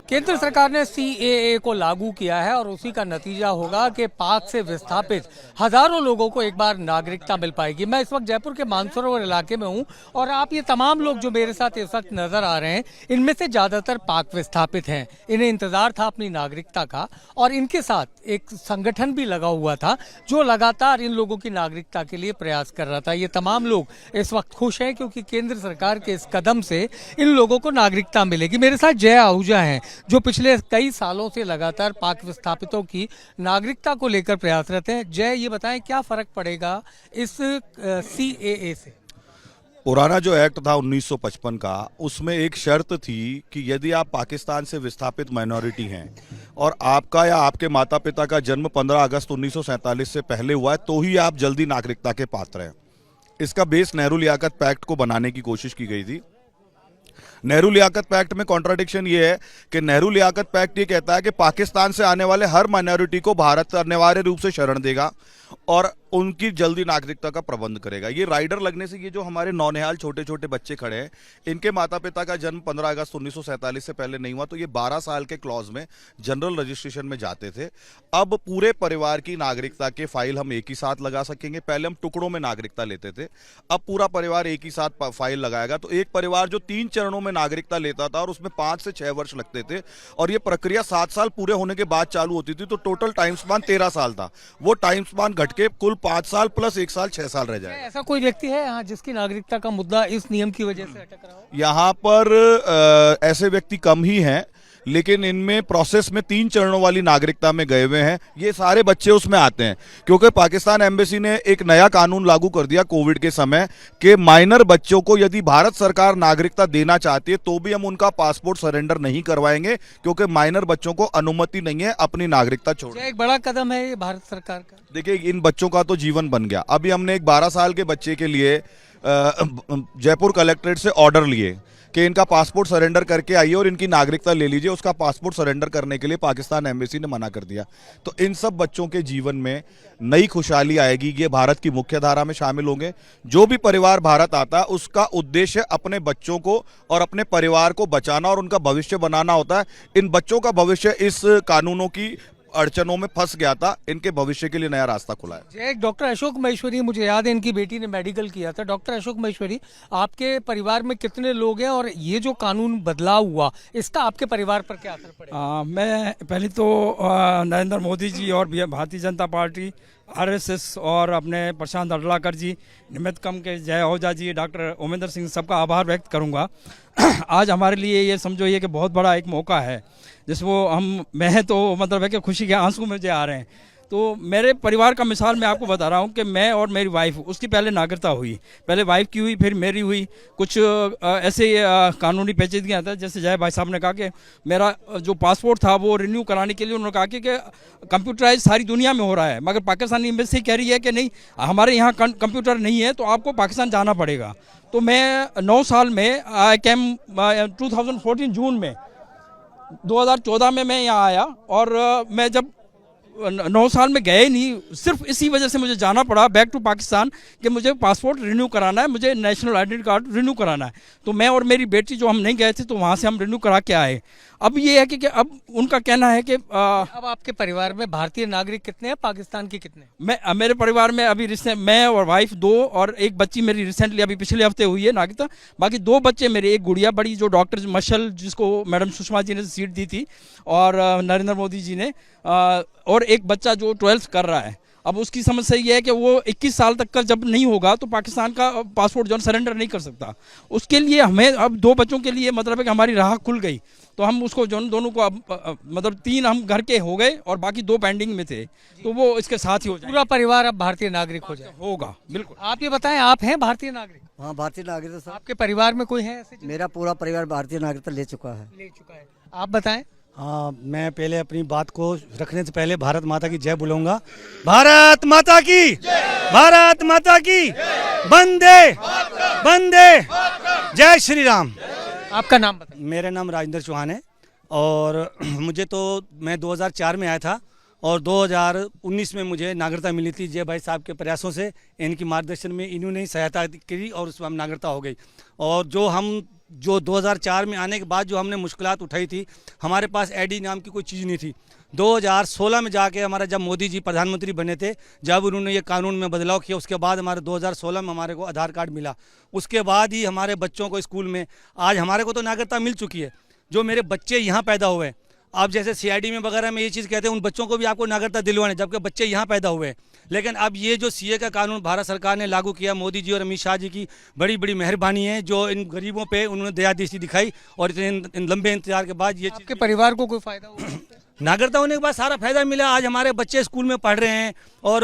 केंद्र सरकार ने सीएए को लागू किया है और उसी का नतीजा होगा कि पाक से विस्थापित हजारों लोगों को एक बार नागरिकता मिल पाएगी। मैं इस वक्त जयपुर के मानसरोवर इलाके में हूं और आप ये तमाम लोग जो मेरे साथ इस वक्त नजर आ रहे हैं, इनमें से ज्यादातर पाक विस्थापित हैं। इन्हें इंतजार था अपनी नागरिकता का और इनके साथ एक संगठन भी लगा हुआ था जो लगातार इन लोगों की नागरिकता के लिए प्रयास कर रहा था। ये तमाम लोग इस वक्त खुश हैं क्योंकि केंद्र सरकार के इस कदम से इन लोगों को नागरिकता मिलेगी। मेरे साथ जय आहूजा हैं जो पिछले कई सालों से लगातार पाक विस्थापितों की नागरिकता को लेकर प्रयासरत हैं। जय, ये बताएं क्या फर्क पड़ेगा इस सीएए से? पुराना जो एक्ट था 1955 का, उसमें एक शर्त थी कि यदि आप पाकिस्तान से विस्थापित माइनॉरिटी हैं और आपका या आपके माता पिता का जन्म 15 अगस्त 1947 से पहले हुआ है तो ही आप जल्दी नागरिकता के पात्र हैं। इसका बेस नेहरू लियाकत पैक्ट को बनाने की कोशिश की गई थी। नेहरू लियाकत पैक्ट में कॉन्ट्राडिक्शन ये है कि नेहरू लियाकत पैक्ट ये कहता है कि पाकिस्तान से आने वाले हर माइनॉरिटी को भारत अनिवार्य रूप से शरण देगा और उनकी जल्दी नागरिकता का प्रबंध करेगा। ये राइडर लगने से ये जो हमारे नौनिहाल छोटे छोटे बच्चे खड़े हैं, इनके माता पिता का जन्म 15 अगस्त 1947 से पहले नहीं हुआ तो ये 12 साल के क्लॉज में जनरल रजिस्ट्रेशन में जाते थे। अब पूरे परिवार की नागरिकता के फाइल हम एक ही साथ लगा सकेंगे। पहले हम टुकड़ों में नागरिकता लेते थे, अब पूरा परिवार एक ही साथ फाइल लगाएगा। तो एक परिवार जो 3 चरणों में नागरिकता लेता था और उसमें 5 से 6 वर्ष लगते थे और ये प्रक्रिया 7 साल पूरे होने के बाद चालू होती थी, तो टोटल टाइम स्पान 13 साल था। वो टाइम स्पान घट के कुल 5 साल प्लस 1 साल 6 साल रह जाए। ऐसा कोई व्यक्ति है यहाँ जिसकी नागरिकता का मुद्दा इस नियम की वजह से अटक रहा हो? यहाँ पर ऐसे व्यक्ति कम ही हैं, लेकिन इनमें प्रोसेस में 3 चरणों वाली नागरिकता में गए हुए हैं। ये सारे बच्चे उसमें आते हैं क्योंकि पाकिस्तान एम्बेसी ने एक नया कानून लागू कर दिया कोविड के समय कि माइनर बच्चों को यदि भारत सरकार नागरिकता देना चाहती है तो भी हम उनका पासपोर्ट सरेंडर नहीं करवाएंगे क्योंकि माइनर बच्चों को अनुमति नहीं है अपनी नागरिकता छोड़ने। एक बड़ा कदम है ये भारत सरकार का। देखिए, इन बच्चों का तो जीवन बन गया। अभी हमने एक 12 साल के बच्चे के लिए जयपुर कलेक्ट्रेट से ऑर्डर लिए कि इनका पासपोर्ट सरेंडर करके आइए और इनकी नागरिकता ले लीजिए। उसका पासपोर्ट सरेंडर करने के लिए पाकिस्तान एम्बेसी ने मना कर दिया। तो इन सब बच्चों के जीवन में नई खुशहाली आएगी। ये भारत की मुख्य धारा में शामिल होंगे। जो भी परिवार भारत आता है उसका उद्देश्य अपने बच्चों को और अपने परिवार को बचाना और उनका भविष्य बनाना होता है। इन बच्चों का भविष्य इस कानूनों की अड़चनों में फंस गया था, इनके भविष्य के लिए नया रास्ता खुला है। डॉक्टर अशोक महेश्वरी, मुझे याद है इनकी बेटी ने मेडिकल किया था। डॉक्टर अशोक महेश्वरी, आपके परिवार में कितने लोग हैं और ये जो कानून बदलाव हुआ इसका आपके परिवार पर क्या असर पड़ेगा? मैं पहले तो नरेंद्र मोदी जी और भारतीय जनता पार्टी, आरएसएस और अपने प्रशांत अडलाकर जी, निमित कम के जय आहूजा जी, डॉक्टर ओमेंद्र सिंह, सबका आभार व्यक्त करूंगा। आज हमारे लिए ये समझो ये कि बहुत बड़ा एक मौका है जिसको मैं तो मतलब है कि खुशी के आंसू मुझे आ रहे हैं। तो मेरे परिवार का मिसाल मैं आपको बता रहा हूँ कि मैं और मेरी वाइफ, उसकी पहले नागरिकता हुई, पहले वाइफ की हुई फिर मेरी हुई। कुछ ऐसे कानूनी पेचीदगियाँ था, जैसे जय भाई साहब ने कहा कि मेरा जो पासपोर्ट था वो रिन्यू कराने के लिए उन्होंने कहा कि कंप्यूटराइज सारी दुनिया में हो रहा है, मगर पाकिस्तानी एम्बेसी कह रही है कि नहीं, हमारे यहाँ कंप्यूटर नहीं है तो आपको पाकिस्तान जाना पड़ेगा। तो मैं 9 साल में आई कैम 2014 जून में 2014 में मैं यहाँ आया और मैं जब 9 साल में गए नहीं, सिर्फ इसी वजह से मुझे जाना पड़ा बैक टू पाकिस्तान कि मुझे पासपोर्ट रिन्यू कराना है, मुझे नेशनल आइडेंटिटी कार्ड रिन्यू कराना है। तो मैं और मेरी बेटी जो हम नहीं गए थे तो वहाँ से हम रिन्यू करा के आए। अब ये है कि अब उनका कहना है कि अब आपके परिवार में भारतीय नागरिक कितने हैं, पाकिस्तान के कितने? मेरे परिवार में अभी मैं और वाइफ 2 और एक बच्ची मेरी रिसेंटली अभी पिछले हफ्ते हुई है नागरिकता। बाकी 2 बच्चे मेरे, एक गुड़िया बड़ी जो डॉक्टर मशल जिसको मैडम सुषमा जी ने सीट दी थी और नरेंद्र मोदी जी ने, और एक बच्चा जो 12th कर रहा है। अब उसकी समस्या ये है कि वो 21 साल तक का जब नहीं होगा तो पाकिस्तान का पासपोर्ट जो सरेंडर नहीं कर सकता। उसके लिए हमें अब 2 बच्चों के लिए मतलब है कि हमारी राह खुल गई, तो हम उसको जो दोनों को अब मतलब 3 हम घर के हो गए और बाकी 2 पेंडिंग में थे, तो वो इसके साथ ही हो जाए। पूरा परिवार अब भारतीय नागरिक हो जाए? होगा, बिल्कुल। आप ये बताएं, आप हैं भारतीय नागरिक? हाँ, भारतीय नागरिक। आपके परिवार में कोई है ऐसे? मेरा पूरा परिवार भारतीय नागरिकता ले चुका है। आप बताएं। हाँ, मैं पहले अपनी बात को रखने से पहले भारत माता की जय बोलूंगा। भारत माता की, भारत माता की, वंदे वंदे, जय श्री राम। आपका नाम बताएं। मेरा नाम राजेंद्र चौहान है और मुझे तो मैं 2004 में आया था और 2019 में मुझे नागरिकता मिली थी। जय भाई साहब के प्रयासों से, इनकी मार्गदर्शन में इन्होंने सहायता की और उसमें हम नागरिकता हो गई। और जो हम जो 2004 में आने के बाद जो हमने मुश्किलात उठाई थी, हमारे पास आईडी नाम की कोई चीज़ नहीं थी। 2016 में जाके हमारा जब मोदी जी प्रधानमंत्री बने थे, जब उन्होंने ये कानून में बदलाव किया, उसके बाद हमारे 2016 में हमारे को आधार कार्ड मिला। उसके बाद ही हमारे बच्चों को स्कूल में, आज हमारे को तो नागरिकता मिल चुकी है। जो मेरे बच्चे यहाँ पैदा हुए, आप जैसे सीआईडी में वगैरह में ये चीज़ कहते हैं उन बच्चों को भी आपको नागरिकता दिलवाने, जबकि बच्चे यहाँ पैदा हुए हैं। लेकिन अब ये जो सीए का कानून भारत सरकार ने लागू किया, मोदी जी और अमित शाह जी की बड़ी बड़ी मेहरबानी है, जो इन गरीबों पे उन्होंने दया दृष्टि दिखाई और इतने लंबे इंतजार के बाद ये आपके परिवार को कोई फायदा हुआ? नागरिकता होने के बाद सारा फायदा मिला। आज हमारे बच्चे स्कूल में पढ़ रहे हैं और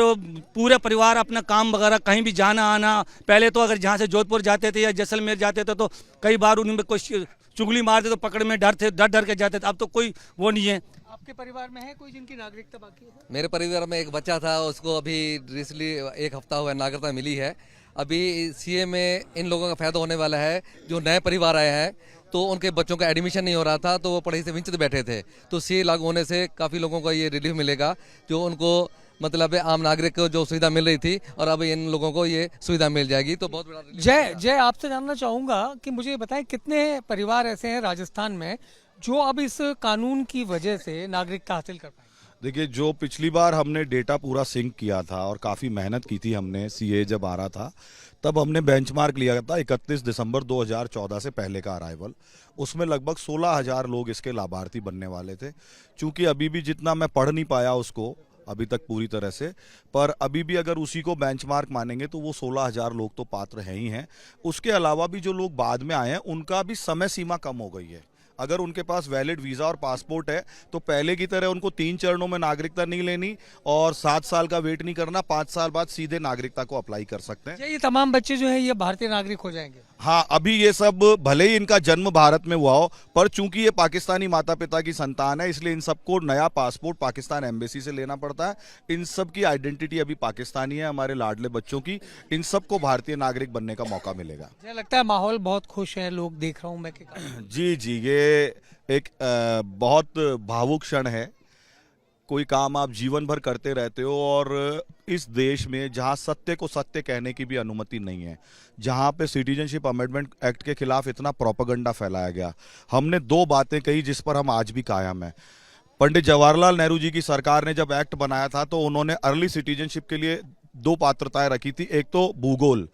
पूरे परिवार अपना काम वगैरह, कहीं भी जाना आना, पहले तो अगर जहाँ से जोधपुर जाते थे या जैसलमेर जाते थे तो कई बार उनमें कोई चुगली मारते तो पकड़ में डर के जाते थे। अब तो कोई वो नहीं है। आपके परिवार में है कोई जिनकी नागरिकता बाकी है? मेरे परिवार में एक बच्चा था, उसको अभी रिसेंटली 1 हफ्ता हुआ नागरिकता मिली है। अभी सीए में इन लोगों का फायदा होने वाला है। जो नए परिवार आए हैं तो उनके बच्चों का एडमिशन नहीं हो रहा था, तो वो पढ़ाई से वंचित बैठे थे। तो सीए लागू होने से काफ़ी लोगों को ये रिलीफ मिलेगा, जो उनको मतलब आम नागरिक को जो सुविधा मिल रही थी, और अब इन लोगों को ये सुविधा मिल जाएगी, तो बहुत बड़ा relief जय आपसे जानना चाहूंगा कि मुझे ये बताएं कितने परिवार ऐसे हैं राजस्थान में जो अब इस कानून की वजह से नागरिकता हासिल कर पाए? देखिए, जो पिछली बार हमने डेटा पूरा सिंक किया था और काफ़ी मेहनत की थी हमने, सीए जब आ रहा था तब हमने बेंचमार्क लिया था 31 दिसंबर 2014 से पहले का अराइवल। उसमें लगभग 16,000 लोग इसके लाभार्थी बनने वाले थे। चूंकि अभी भी जितना मैं पढ़ नहीं पाया उसको अभी तक पूरी तरह से, पर अभी भी अगर उसी को बेंचमार्क मानेंगे तो वो 16,000 लोग तो पात्र हैं ही हैं। उसके अलावा भी जो लोग बाद में आए हैं उनका भी समय सीमा कम हो गई है। अगर उनके पास वैलिड वीज़ा और पासपोर्ट है तो पहले की तरह उनको 3 चरणों में नागरिकता नहीं लेनी और 7 साल का वेट नहीं करना, 5 साल बाद सीधे नागरिकता को अप्लाई कर सकते हैं। ये तमाम बच्चे जो है ये भारतीय नागरिक हो जाएंगे? हाँ, अभी ये सब भले ही इनका जन्म भारत में हुआ हो, पर चूंकि ये पाकिस्तानी माता पिता की संतान है, इसलिए इन सबको नया पासपोर्ट पाकिस्तान एम्बेसी से लेना पड़ता है। इन सब की आइडेंटिटी अभी पाकिस्तानी है, हमारे लाडले बच्चों की। इन सबको भारतीय नागरिक बनने का मौका मिलेगा। मुझे लगता है माहौल बहुत खुश है, लोग देख रहा हूँ मैं कि जी, ये एक बहुत भावुक क्षण है। कोई काम आप जीवन भर करते रहते हो और इस देश में जहां सत्य को सत्य कहने की भी अनुमति नहीं है, जहां पे सिटीजनशिप अमेंडमेंट एक्ट के खिलाफ इतना प्रोपेगेंडा फैलाया गया, हमने 2 बातें कही जिस पर हम आज भी कायम हैं। पंडित जवाहरलाल नेहरू जी की सरकार ने जब एक्ट बनाया था तो उन्होंने अर्ली सिटीजनशिप के लिए 2 पात्रताएं रखी थी। एक तो भूगोल,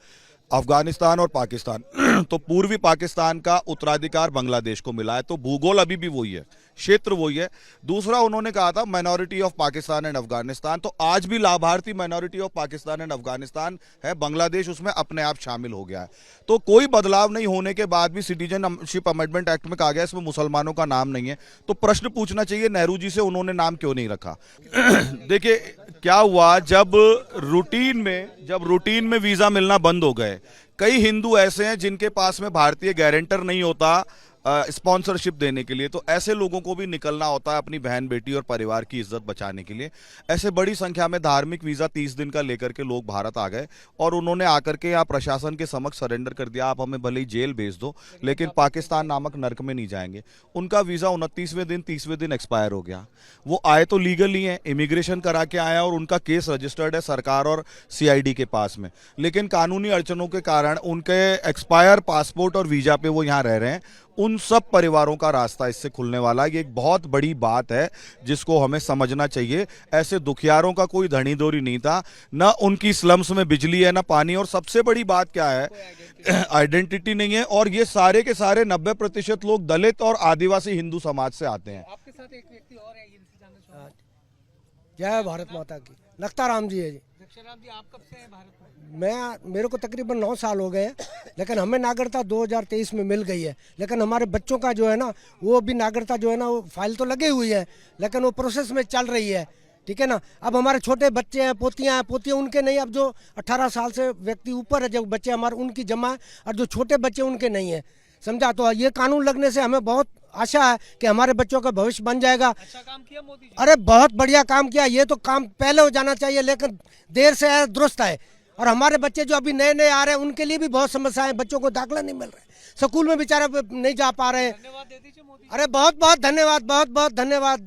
अफगानिस्तान और पाकिस्तान तो पूर्वी पाकिस्तान का उत्तराधिकार बांग्लादेश को मिला है, तो भूगोल अभी भी वही है, क्षेत्र वही है। दूसरा उन्होंने कहा था minority of Pakistan and Afghanistan, तो आज भी लाभार्थी minority of Pakistan and Afghanistan है, बांग्लादेश उसमें अपने आप शामिल हो गया है। तो कोई बदलाव नहीं होने के बाद भी सिटीजनशिप अमेंडमेंट एक्ट में कहा गया इसमें मुसलमानों का नाम नहीं है। तो प्रश्न पूछना चाहिए नेहरू जी से, उन्होंने नाम क्यों नहीं रखा? देखिए क्या हुआ, जब रूटीन में वीजा मिलना बंद हो गए, कई हिंदू ऐसे हैं जिनके पास में भारतीय गारंटर नहीं होता स्पॉन्सरशिप देने के लिए, तो ऐसे लोगों को भी निकलना होता है अपनी बहन बेटी और परिवार की इज्जत बचाने के लिए। ऐसे बड़ी संख्या में धार्मिक वीजा 30 दिन का लेकर के लोग भारत आ गए और उन्होंने आकर के यहाँ प्रशासन के समक्ष सरेंडर कर दिया, आप हमें भले ही जेल भेज दो लेकिन पाकिस्तान नामक नर्क में नहीं जाएंगे। उनका वीजा 29वें दिन 30वें दिन एक्सपायर हो गया। वो आए तो लीगल ही है, इमिग्रेशन करा के आया और उनका केस रजिस्टर्ड है सरकार और सीआईडी के पास में, लेकिन कानूनी अड़चनों के कारण उनके एक्सपायर पासपोर्ट और वीजा पे वो यहाँ रह रहे हैं। उन सब परिवारों का रास्ता इससे खुलने वाला है। ये एक बहुत बड़ी बात है जिसको हमें समझना चाहिए। ऐसे दुखियारों का कोई धनी दोरी नहीं था, ना उनकी स्लम्स में बिजली है ना पानी, और सबसे बड़ी बात क्या है, आइडेंटिटी नहीं है। और ये सारे के सारे 90% लोग दलित और आदिवासी हिंदू समाज से आते हैं। आपके साथ एक व्यक्ति और है, इनसे जानना चाहूंगा। जय भारत माता की। नक्ताराम जी है जी। नक्ताराम जी, आप कब से हैं भारत में? मेरे को तकरीबन 9 साल हो गए हैं, लेकिन हमें नागरिकता 2023 में मिल गई है। लेकिन हमारे बच्चों का जो है ना, वो भी नागरिकता जो है ना, वो फाइल तो लगी हुई है लेकिन वो प्रोसेस में चल रही है, ठीक है ना। अब हमारे छोटे बच्चे हैं, पोतियां उनके नहीं। अब जो 18 साल से व्यक्ति ऊपर है, जो बच्चे हमारे, उनकी जमा है, और जो छोटे बच्चे उनके नहीं है, समझा। तो ये कानून लगने से हमें बहुत आशा है कि हमारे बच्चों का भविष्य बन जाएगा। अच्छा काम किया मोदी जी। अरे बहुत बढ़िया काम किया। ये तो काम पहले हो जाना चाहिए, लेकिन देर से है, दुरुस्त है। और हमारे बच्चे जो अभी नए आ रहे हैं उनके लिए भी बहुत समस्याएं, बच्चों को दाखिला नहीं मिल रहा है, स्कूल में बेचारे नहीं जा पा रहे हैं। धन्यवाद दे दीजिए मोदी जी। अरे बहुत बहुत धन्यवाद, बहुत बहुत धन्यवाद।